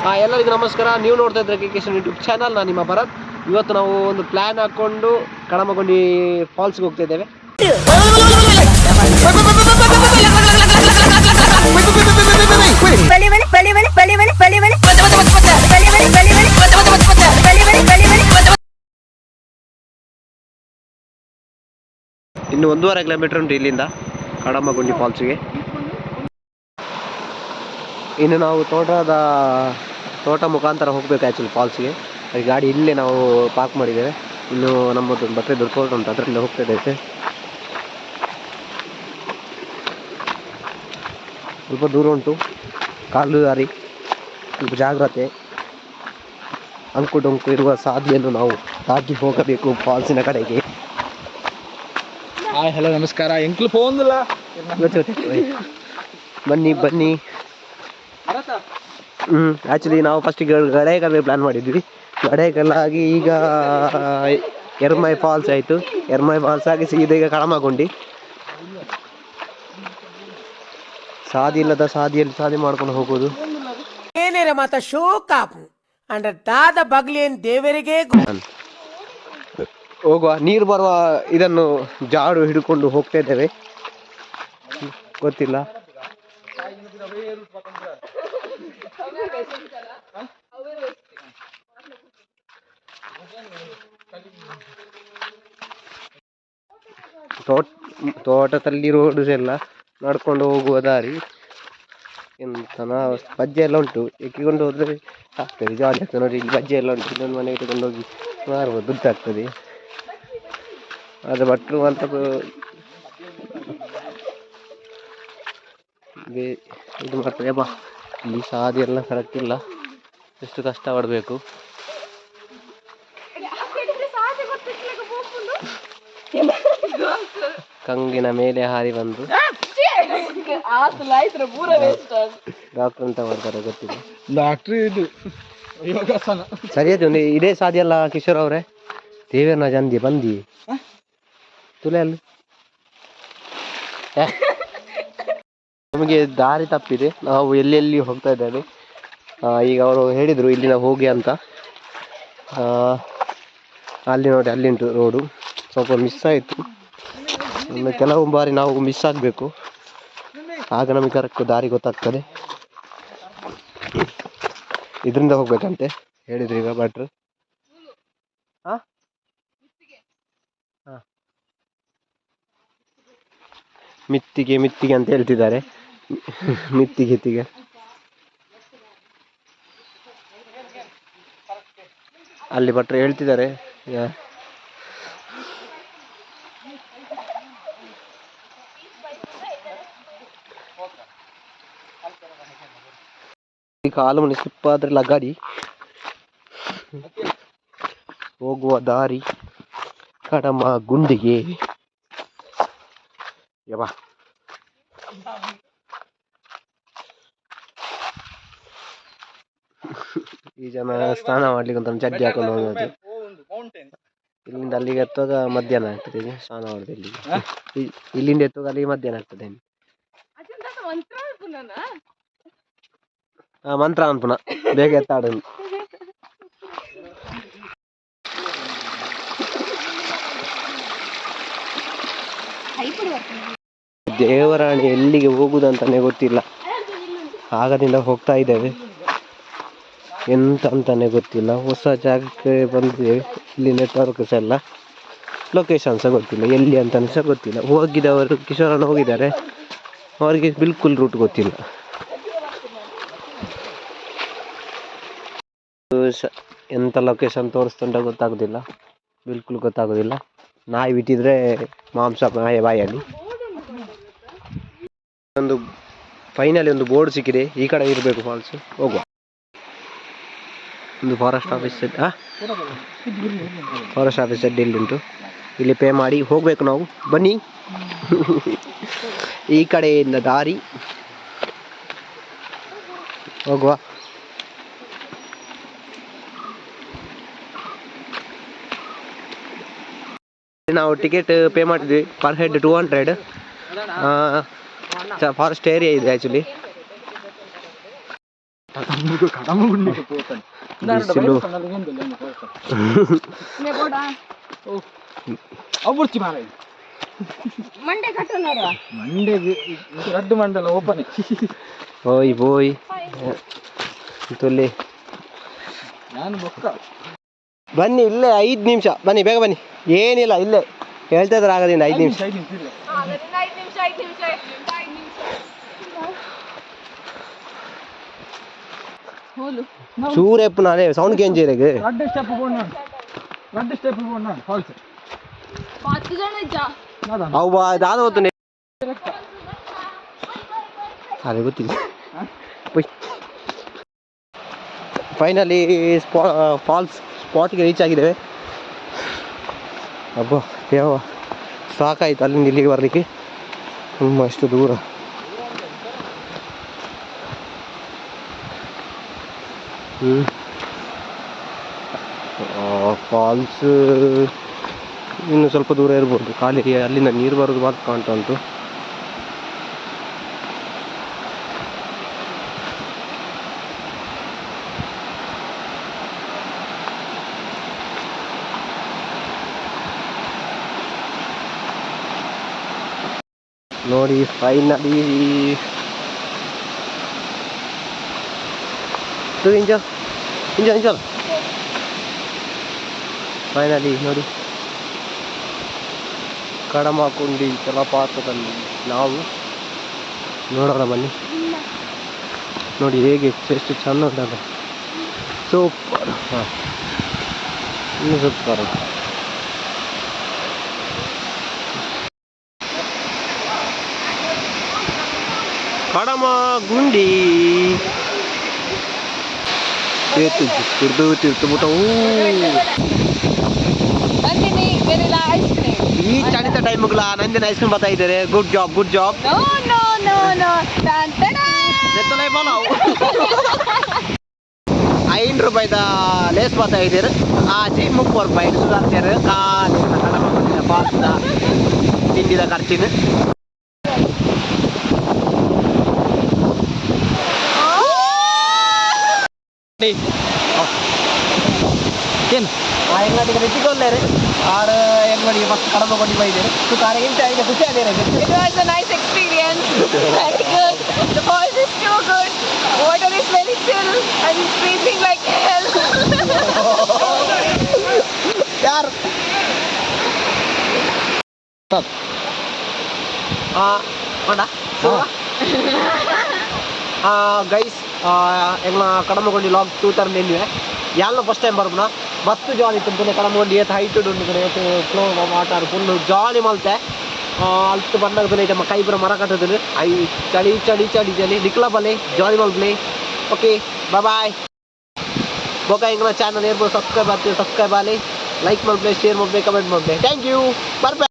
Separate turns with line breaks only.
ಎಲ್ಲರಿಗೂ ನಮಸ್ಕಾರ. ನೀವು ನೋಡ್ತಾ ಇದ್ರೆ ಕಿಶನ್ ಯೂಟ್ಯೂಬ್ ಚಾನಲ್. ನಾನು ನಿಮ್ಮ ಭರತ್. ಇವತ್ತು ನಾವು ಒಂದು ಪ್ಲಾನ್ ಹಾಕೊಂಡು ಕಡಮಗುಂಡಿ ಫಾಲ್ಸ್ಗೆ ಹೋಗ್ತಾ ಇದ್ದೇವೆ. ಇನ್ನು 1.5 ಕಿಲೋಮೀಟರ್ ಉಂಟು ಇಲ್ಲಿಂದ ಕಡಮಗುಂಡಿ ಫಾಲ್ಸ್ಗೆ. ಇನ್ನು ನಾವು ತೋಟ ಮುಖಾಂತರ ಹೋಗಬೇಕು ಆ್ಯಕ್ಚುಲಿ ಫಾಲ್ಸ್ಗೆ. ಈ ಗಾಡಿ ಇಲ್ಲೇ ನಾವು ಪಾರ್ಕ್ ಮಾಡಿದ್ದೇವೆ. ಇನ್ನು ನಮ್ಮದು ಬಟ್ಟೆದು ತೋಟ ಉಂಟು, ಅದರಿಂದ ಹೋಗ್ತಾ ಇದ್ದೇವೆ. ಸ್ವಲ್ಪ ದೂರ ಉಂಟು, ಕಾಲು ದಾರಿ, ಸ್ವಲ್ಪ ಜಾಗ್ರತೆ. ಅಂಕು ಡೊಂಕು ಇರುವ ಸಾಧ್ಯೆಯನ್ನು ನಾವು ದಾಟಿ ಹೋಗಬೇಕು ಫಾಲ್ಸಿನ ಕಡೆಗೆ.
ಹಾಯ್ ಹಲೋ ನಮಸ್ಕಾರ. ಎಂಕ್ಲು ಫೋನ್ ಇಲ್ಲ,
ಬನ್ನಿ. ಆ್ಯಕ್ಚುಲಿ ನಾವು ಫಸ್ಟಿಗೆ ಗಡೇಕಲ್ಗೆ ಪ್ಲ್ಯಾನ್ ಮಾಡಿದ್ವಿ. ಗಡೇಕಲ್ಲಾಗಿ ಈಗ ಎರ್ಮೈ ಫಾಲ್ಸ್ ಆಯಿತು. ಎರ್ಮೈ ಫಾಲ್ಸ್ ಆಗಿ ಸೀದಾ ಈಗ ಕಡಮಗುಂಡಿ. ಸಾದಿ ಮಾಡ್ಕೊಂಡು ಹೋಗೋದು.
ಏನೇರ ಮಾತ ಶೋ ಕಾಪು ಅಂಡ ದಾದ ಬಗ್ಲೇನ್ ದೇವರಿಗೆ
ಹೋಗುವ. ನೀರು ಬರುವ ಇದನ್ನು ಜಾಡು ಹಿಡ್ಕೊಂಡು ಹೋಗ್ತಾ ಇದ್ದೇವೆ. ಗೊತ್ತಿಲ್ಲ, ತೋಟದಲ್ಲಿ ರೋಡ್ ಎಲ್ಲ ನಡ್ಕೊಂಡು ಹೋಗುವ ದಾರಿ. ಎಂತನ ಬಜ್ಜೆ ಎಲ್ಲ ಉಂಟು, ಎಕ್ಕಿಕೊಂಡು ಹೋದ್ರೆ ಆಗ್ತದೆ, ಜಾಲಿ ಆಗ್ತದೆ. ನೋಡಿ, ಇಲ್ಲಿ ಬಜ್ಜೆ ಎಲ್ಲ ಉಂಟು. ಇನ್ನೊಂದು ಮನೆ ಇಟ್ಕೊಂಡು ಹೋಗಿ ಮಾರ್ಬೋದು, ದುಡ್ಡಾಗ್ತದೆ. ಅದು ಭಟ್ರು ಅಂತ ಇದು ಮಾಡ್ತದೆ. ಬಾ, ಇಲ್ಲಿ ಸಾದಿ ಎಲ್ಲ ಕರೆಕ್ಟ್ ಇಲ್ಲ, ಎಷ್ಟು ಕಷ್ಟ ಪಡಬೇಕು. ಕಂಗಿನ ಮೇಲೆ ಹಾರಿ ಬಂದು ಡಾಕ್ಟರ್ ಅಂತ ಮಾಡ್ತಾರೆ, ಗೊತ್ತಿಲ್ಲ.
ಡಾಕ್ಟ್ರಿ ಇದು ಯೋಗಾಸನ
ಸರಿಯಾದ ಇದೇ ಸಾಧ್ಯ ಅಲ್ಲ ಕಿಶೋರ್ ಅವರೇ. ದೇವೇರ್ನ ಜಂದಿ ಬಂದಿ ತುಲೆ ಅಲ್ಲಿ ನಮಗೆ ದಾರಿ ತಪ್ಪಿದೆ. ನಾವು ಎಲ್ಲೆಲ್ಲಿ ಹೋಗ್ತಾ ಇದ್ದೇವೆ. ಈಗ ಅವರು ಹೇಳಿದರು ಇಲ್ಲಿನ ಹೋಗಿ ಅಂತ. ಅಲ್ಲಿ ನೋಡಿ, ಅಲ್ಲಿಂಟು ರೋಡು. ಸ್ವಲ್ಪ ಮಿಸ್ ಆಯಿತು. ಕೆಲವು ಬಾರಿ ನಾವು ಮಿಸ್ ಆಗಬೇಕು, ಆಗ ನಮಗೆ ಕರೆಕ್ಟ್ ದಾರಿ ಗೊತ್ತಾಗ್ತದೆ. ಇದರಿಂದ ಹೋಗ್ಬೇಕಂತೆ ಹೇಳಿದ್ರು ಈಗ ಭಟ್ರು. ಮಿತ್ತಿಗೆ ಅಂತ ಹೇಳ್ತಿದ್ದಾರೆ. ಮಿತ್ತಿಗೆ ಅಲ್ಲಿ ಭಟ್ರು ಹೇಳ್ತಿದ್ದಾರೆ. ಕಾಲು ಮನೆ ಸ್ಲಿಪ್ ಆದ್ರಲ್ಲ ಗಾಡಿ. ಹೋಗುವ ದಾರಿ ಕಡಮಗುಂಡಿಗೆ. ಯವ್ವ, ಈ ಜನ ಸ್ನಾನ ಮಾಡ್ಲಿಕ್ಕೆ ಅಂತ ಚಡ್ಡಿ ಹಾಕೊಂಡು ಹೋಗೋದು. ಇಲ್ಲಿಂದ ಅಲ್ಲಿಗೆ ಎತ್ತುವಾಗ ಮಧ್ಯಾಹ್ನ ಆಗ್ತದೆ. ಸ್ನಾನ ಮಾಡಿದೆ ಇಲ್ಲಿಂದ ಎತ್ತುವಾಗ ಅಲ್ಲಿಗೆ ಮಧ್ಯಾಹ್ನ ಆಗ್ತದೆ. ಮಂತ್ರ ಅನ್ಪುನ ಬೇಗ ಎತ್ತಾಡ. ದೇವರಾಣಿ ಎಲ್ಲಿಗೆ ಹೋಗುದಂತಾನೆ ಗೊತ್ತಿಲ್ಲ. ಆಗದಿಂದ ಹೋಗ್ತಾ ಇದ್ದೇವೆ, ಎಂತ ಅಂತಾನೆ ಗೊತ್ತಿಲ್ಲ. ಹೊಸ ಜಾಗಕ್ಕೆ ಬಂದಿದ್ದೇವೆ. ಇಲ್ಲಿ ನೆಟ್ವರ್ಕ್ಸ್ ಎಲ್ಲ, ಲೊಕೇಶನ್ ಸಹ ಗೊತ್ತಿಲ್ಲ, ಎಲ್ಲಿ ಅಂತಾನೆ ಸಹ ಗೊತ್ತಿಲ್ಲ. ಹೋಗಿದ್ದವರು ಕಿಶೋರಣ್ಣ ಹೋಗಿದ್ದಾರೆ, ಅವರಿಗೆ ಬಿಲ್ಕುಲ್ ರೂಟ್ ಗೊತ್ತಿಲ್ಲ. ಎಂತ ಲೊಕೇಶನ್ ತೋರಿಸ್ತುಂಟ ಗೊತ್ತಾಗೋದಿಲ್ಲ, ಬಿಲ್ಕುಲ್ ಗೊತ್ತಾಗೋದಿಲ್ಲ. ನಾಯಿ ಬಿಟ್ಟಿದ್ರೆ ಮಾಂಸ ಬಾಯಲ್ಲಿ. ಒಂದು ಫೈನಲಿ ಒಂದು ಬೋರ್ಡ್ ಸಿಕ್ಕಿದೆ, ಈ ಕಡೆ ಇರಬೇಕು ಫಾಲ್ಸ್. ಹೋಗುವ. ಒಂದು ಫಾರೆಸ್ಟ್ ಆಫೀಸ್ ಇಲ್ಲಿ ಉಂಟು. ಇಲ್ಲಿ ಪೇ ಮಾಡಿ ಹೋಗ್ಬೇಕು ನಾವು. ಬನ್ನಿ. ಈ ಕಡೆಯಿಂದ ದಾರಿ ಹೋಗುವ. ನಾವು ಟಿಕೆಟ್ ಪೇ ಮಾಡಿದ್ವಿ, ಪರ್ ಹೆಡ್ 200. ಫಾರೆಸ್ಟ್ ಏರಿಯಾ ಇದೆ ಆ್ಯಕ್ಚುಲಿ.
ಕಡಮಗುಂಡಿಗೆ ಹೋಗ್ತಾನೆ
ಬಿಸಿಲು
ಅವ್ಬುರ್ಚಿ ಮಾರ ಮಂಡೆಗೆ ರದ್ದು ಮಂಡಲ ಓಪನೆ
ಓಯ್ ಬೋಯ್ ತುಲ್ಲಿ
ನಾನು ಬೊಕ್ಕ
ಬನ್ನಿ ಇಲ್ಲೇ 5 ನಿಮಿಷ ಬನ್ನಿ ಬೇಗ ಬನ್ನಿ ಏನಿಲ್ಲ ಇಲ್ಲೇ ಹೇಳ್ತಾ ಇದ್ರೆ ಆಗದಿಂದ 5 ನಿಮಿಷ ಚೂರೆಪ್ಪು ನಾನೇ ಸೌಂಡ್ ಕೇಂಜೀರೆಗೆ
ರಡ್ಡು ಸ್ಟೆಪ್ ಬೋರ್ಡ್ ಫಾಲ್ಸ್
ಅವು ದಾದ ಹೊತ್ತು ಅದೇ ಗೊತ್ತಿಲ್ಲ ಫೈನಲಿ ಫಾಲ್ಸ್ ಸ್ಪಾಟ್ಗೆ ರೀಚ್ ಆಗಿದ್ದೇವೆ. ಅಬ್ಬಾ ಯಾವ ಸಾಕಾಯ್ತು ಅಲ್ಲಿಂದ ಇಲ್ಲಿಗೆ ಬರಲಿಕ್ಕೆ ತುಂಬ ಅಷ್ಟು ದೂರ. ಫಾಲ್ಸ್ ಇನ್ನು ಸ್ವಲ್ಪ ದೂರ ಇರ್ಬೋದು, ಖಾಲಿ ಅಲ್ಲಿಂದ ನೀರು ಬರೋದು ಮಾತ್ರ ಕಾಣ್ತಾ ಉಂಟು. ನೋಡಿ ಫೈನಲಿ ಫೈನಲಿ ನೋಡಿ ಕಡಮಗುಂಡಿ ಜಲಪಾತದಲ್ಲಿ ನಾವು ನೋಡೋಣ ಬನ್ನಿ. ನೋಡಿ ಹೇಗೆ ಎಷ್ಟು ಚೆಂದ ಉಂಟಲ್ಲ, ಸೂಪರ್. ಹಾಂ ಇನ್ನು ಸೂಪರ್. ಕಡಮಗುಂಡಿ ತಿರ್ದು ಈ ಚಳಿತ ಟೈಮ್ಗಳ ನಂದಿನ ಐಸ್ ಕ್ರೀಮ್ ಬರ್ತಾ ಇದ್ದಾರೆ. Good job good job. ₹5 Lay's ಬರ್ತಾ ಇದ್ದೀರಿ ಆಚೆ ₹30 ಸುಧಾರ್ತಾರೆ ಕಾಲಿನ ಕಡಮಗುಂಡಿನ ಪಾತ್ರದ ತಿಂಡಿದ ಖರ್ಚಿನ. ಏನು ಹೆಂಗಡಿಗೆ ರೆಚ್ಚಿಕೊಳ್ಳೇರಿ ಆರು ಹೆಂಗಡಿಗೆ ಫಸ್ಟ್ ಕಡಮಗುಂಡಿ ಬೈದೇರಿ ಸುತ್ತಾರೆ ಇಂಟ ಈಗ ಖುಷಿ ಆಗಿದೆ.
It was a nice experience. Very good. The falls is too good. Water is very still and it's freezing like hell.
ಯಾರು ಗೈಸ್ ಎಂಗ್ಲ ಕಡಮಗುಂಡಿ ಲಾಗ್ ತೂತರ ನೆನ್ನೆ ಯಾಲ್ನ ಫಸ್ಟ್ ಟೈಮ್ ಬರ್ಬನ ಮಸ್ತ್ ಜಾಲಿ ತುಂಪುನೆ ಕಡಮಗುಂಡಿ ಏತ್ ಹೈಟ್ ಉಂಡು ಫ್ಲೋ ವಾಟರ್ ಫುಲ್ ಜಾಲಿ ಮಲ್ತೆ ಅಲ್ತು ಬಂದಾಗ ನಮ್ಮ ಕೈ ಬರೋ ಮರ ಕಟ್ಟದಲ್ಲಿ ಐ ಚಳಿ ಚಳಿ ಚಳಿ ಚಳಿ ನಿಕ್ಲ ಬಲೆ ಜಾಲಿ ಮಲ್ಪ್ಲೆ. ಓಕೆ ಬಾಯ್ ಬೋಕ ಎಂಗ್ಲ ಚಾನಲ್ ಏರ್ಬೋದು ಸಬ್ಸ್ಕ್ರೈಬ್ ಆಗ್ತೀವಿ, ಸಬ್ಸ್ಕ್ರೈಬ್ ಆಗಲಿ, ಲೈಕ್ ಮಾಡ್ಬೇಕು, ಶೇರ್ ಮಾಡ್ಬೇಕು, ಕಮೆಂಟ್ ಮಾಡ್ಬೇಕು. Thank you. ಬರ್ಬೇ